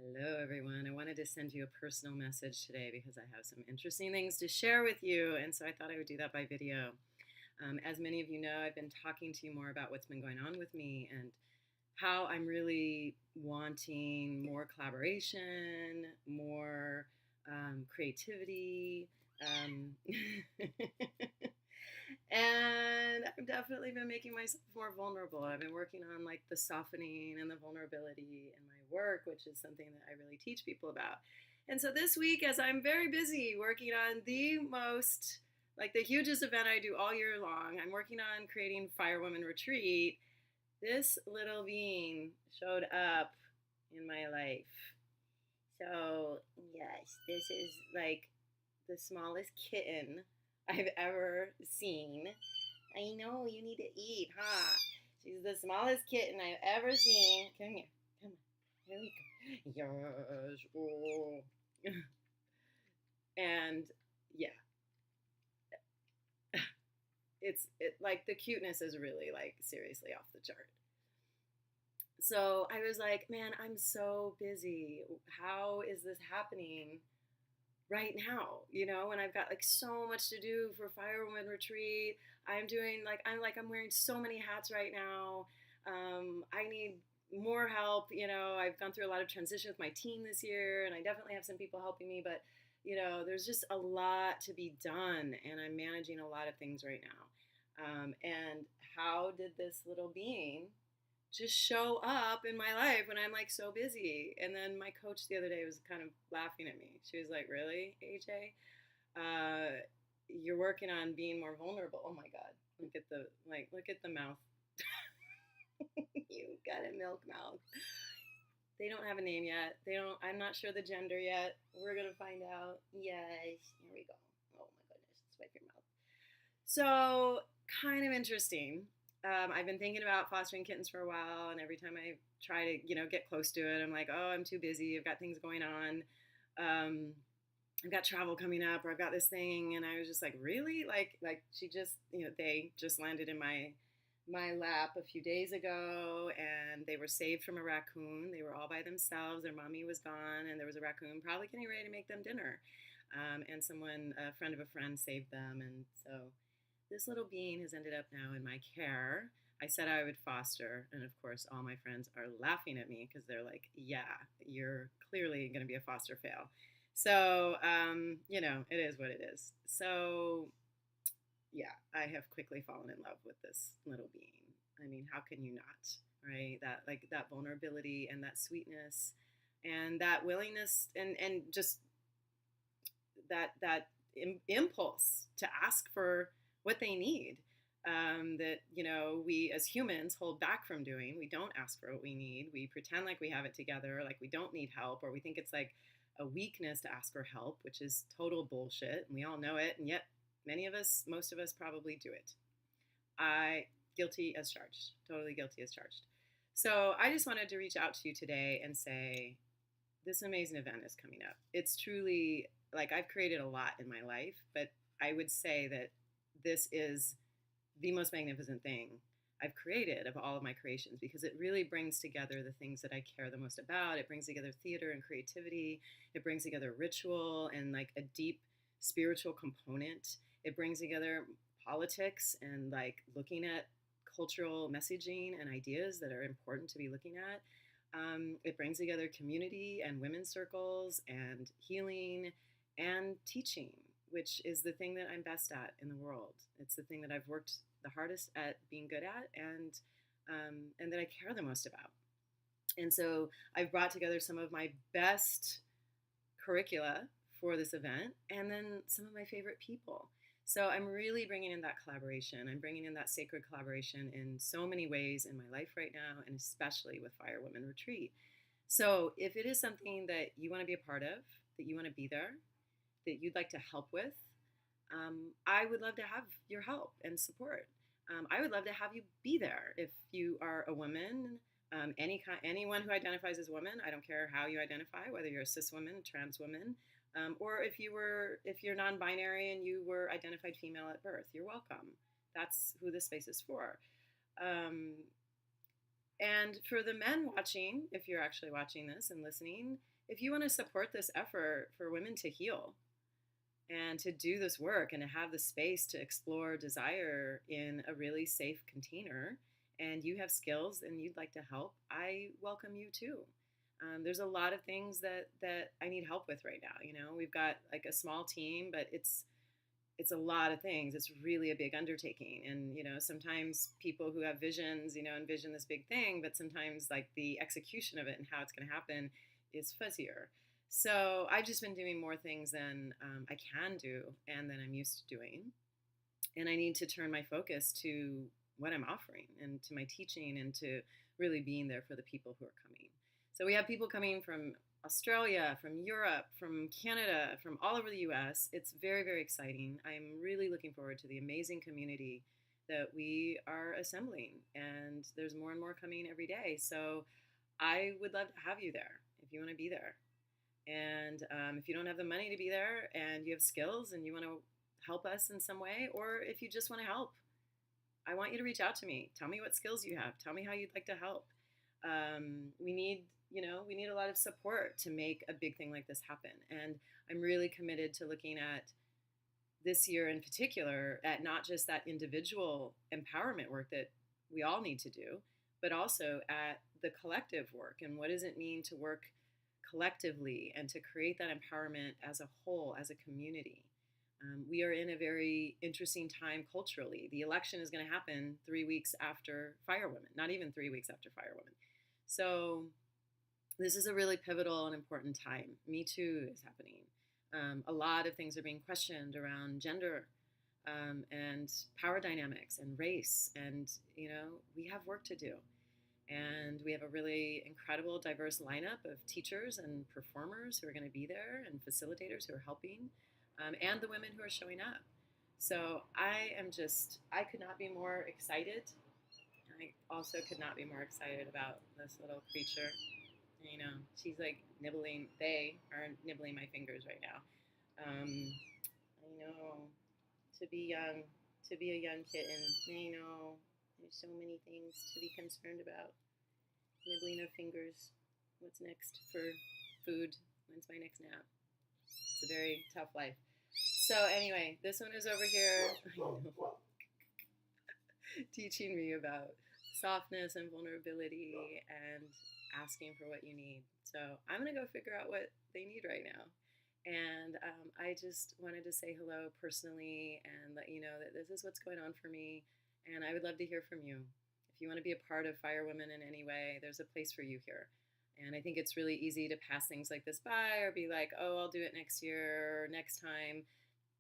Hello, everyone. I wanted to send you a personal message today because I have some interesting things to share with you, and so I thought I would do that by video. As many of you know, I've been talking to you more about what's been going on with me and how I'm really wanting more collaboration, more creativity. Um, and I've definitely been making myself more vulnerable. I've been working on like the softening and the vulnerability in my work, which is something that I really teach people about. And so this week, as I'm very busy working on the most, like the hugest event I do all year long, I'm working on creating Fire Women Retreat. This little being showed up in my life. So, yes, this is like the smallest kitten I've ever seen. I know you need to eat, huh? She's the smallest kitten I've ever seen. Come here. Come on. Here we go. Yes. Oh. And yeah, it like the cuteness is really like seriously off the chart. So I was like, man, I'm so busy. How is this happening right now? And I've got like so much to do for Firewoman Retreat. I'm wearing so many hats right now. I need more help. I've gone through a lot of transition with my team this year, and I definitely have some people helping me, but there's just a lot to be done, and I'm managing a lot of things right now. And how did this little being just show up in my life when I'm like so busy? And then my coach the other day was kind of laughing at me. She was like, "Really, AJ? You're working on being more vulnerable." Oh my God. Look at the mouth. You got a milk mouth. They don't have a name yet. I'm not sure the gender yet. We're gonna find out. Yes. Here we go. Oh my goodness. Swipe your mouth. So kind of interesting. I've been thinking about fostering kittens for a while, and every time I try to, get close to it, I'm like, oh, I'm too busy. I've got things going on. Um, I've got travel coming up, or I've got this thing, and I was just like, really, like she just, they just landed in my lap a few days ago, and they were saved from a raccoon. They were all by themselves. Their mommy was gone, and there was a raccoon probably getting ready to make them dinner. And a friend of a friend, saved them, and so this little being has ended up now in my care. I said I would foster, and of course, all my friends are laughing at me because they're like, yeah, you're clearly going to be a foster fail. So, it is what it is. So, yeah, I have quickly fallen in love with this little being. I mean, how can you not, right? That vulnerability and that sweetness and that willingness and just that impulse to ask for what they need, that we as humans hold back from doing. We don't ask for what we need. We pretend like we have it together, like we don't need help, or we think it's like a weakness to ask for help, which is total bullshit, and we all know it. And yet most of us probably do it. I Guilty as charged, totally guilty as charged. So I just wanted to reach out to you today and say, this amazing event is coming up. It's truly, like, I've created a lot in my life, but I would say that this is the most magnificent thing I've created of all of my creations, because it really brings together the things that I care the most about. It brings together theater and creativity. It brings together ritual and like a deep spiritual component. It brings together politics and like looking at cultural messaging and ideas that are important to be looking at. It brings together community and women's circles and healing and teaching, which is the thing that I'm best at in the world. It's the thing that I've worked the hardest at being good at, and that I care the most about. And so I've brought together some of my best curricula for this event, and then some of my favorite people. So I'm really bringing in that collaboration. I'm bringing in that sacred collaboration in so many ways in my life right now, and especially with Fire Women Retreat. So if it is something that you want to be a part of, that you want to be there, that you'd like to help with, I would love to have your help and support. I would love to have you be there if you are a woman, anyone who identifies as woman. I don't care how you identify, whether you're a cis woman, trans woman, or if you're non-binary and you were identified female at birth. You're welcome. That's who this space is for. Um, And for the men watching, if you're actually watching this and listening, if you want to support this effort for women to heal and to do this work and to have the space to explore desire in a really safe container, and you have skills and you'd like to help, I welcome you too. There's a lot of things that I need help with right now. We've got like a small team, but it's a lot of things. It's really a big undertaking. And, sometimes people who have visions, envision this big thing, but sometimes like the execution of it and how it's going to happen is fuzzier. So I've just been doing more things than I can do and than I'm used to doing. And I need to turn my focus to what I'm offering and to my teaching and to really being there for the people who are coming. So we have people coming from Australia, from Europe, from Canada, from all over the US. It's very, very exciting. I'm really looking forward to the amazing community that we are assembling. And there's more and more coming every day. So I would love to have you there if you want to be there. And if you don't have the money to be there and you have skills and you want to help us in some way, or if you just want to help, I want you to reach out to me. Tell me what skills you have. Tell me how you'd like to help. We need a lot of support to make a big thing like this happen. And I'm really committed to looking at this year in particular at not just that individual empowerment work that we all need to do, but also at the collective work and what does it mean to work collectively and to create that empowerment as a whole, as a community. We are in a very interesting time culturally. The election is going to happen 3 weeks after Fire Women, not even 3 weeks after Fire Women. So this is a really pivotal and important time. Me Too is happening. A lot of things are being questioned around gender and power dynamics and race. And, we have work to do. And we have a really incredible, diverse lineup of teachers and performers who are going to be there and facilitators who are helping, and the women who are showing up. So I could not be more excited. I also could not be more excited about this little creature. She's like they are nibbling my fingers right now. I know, to be young, to be a young kitten, there's so many things to be concerned about. Nibbling of fingers. What's next for food? When's my next nap? It's a very tough life. So anyway, this one is over here teaching me about softness and vulnerability and asking for what you need. So I'm going to go figure out what they need right now. And I just wanted to say hello personally and let you know that this is what's going on for me. And I would love to hear from you. If you want to be a part of Fire Women in any way, there's a place for you here. And I think it's really easy to pass things like this by or be like, oh, I'll do it next year or next time.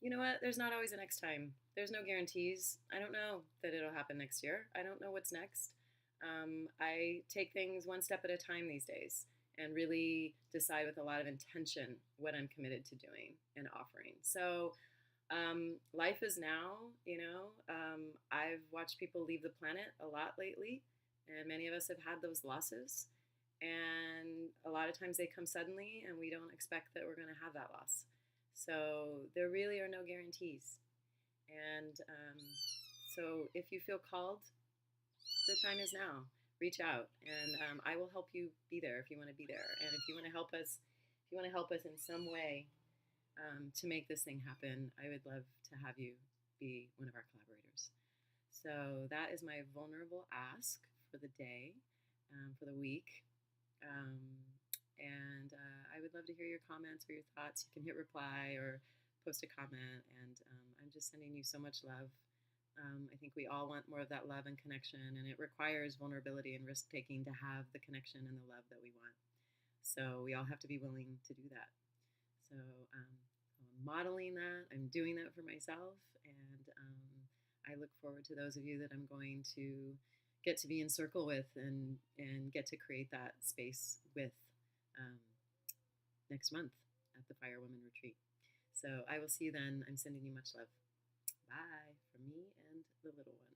You know what? There's not always a next time. There's no guarantees. I don't know that it'll happen next year. I don't know what's next. I take things one step at a time these days and really decide with a lot of intention what I'm committed to doing and offering. So life is now, I've watched people leave the planet a lot lately, and many of us have had those losses. And a lot of times they come suddenly, and we don't expect that we're going to have that loss. So there really are no guarantees. And so if you feel called, the time is now. Reach out, and I will help you be there if you want to be there. And if you want to help us, in some way to make this thing happen, I would love to have you be one of our collaborators. So that is my vulnerable ask for the day, for the week. And I would love to hear your comments or your thoughts. You can hit reply or post a comment. And I'm just sending you so much love. I think we all want more of that love and connection, and it requires vulnerability and risk-taking to have the connection and the love that we want. So we all have to be willing to do that. So I'm modeling that. I'm doing that for myself, and I look forward to those of you that I'm going to get to be in circle with and get to create that space with next month at the Fire Women Retreat. So I will see you then. I'm sending you much love. Bye from me and the little one.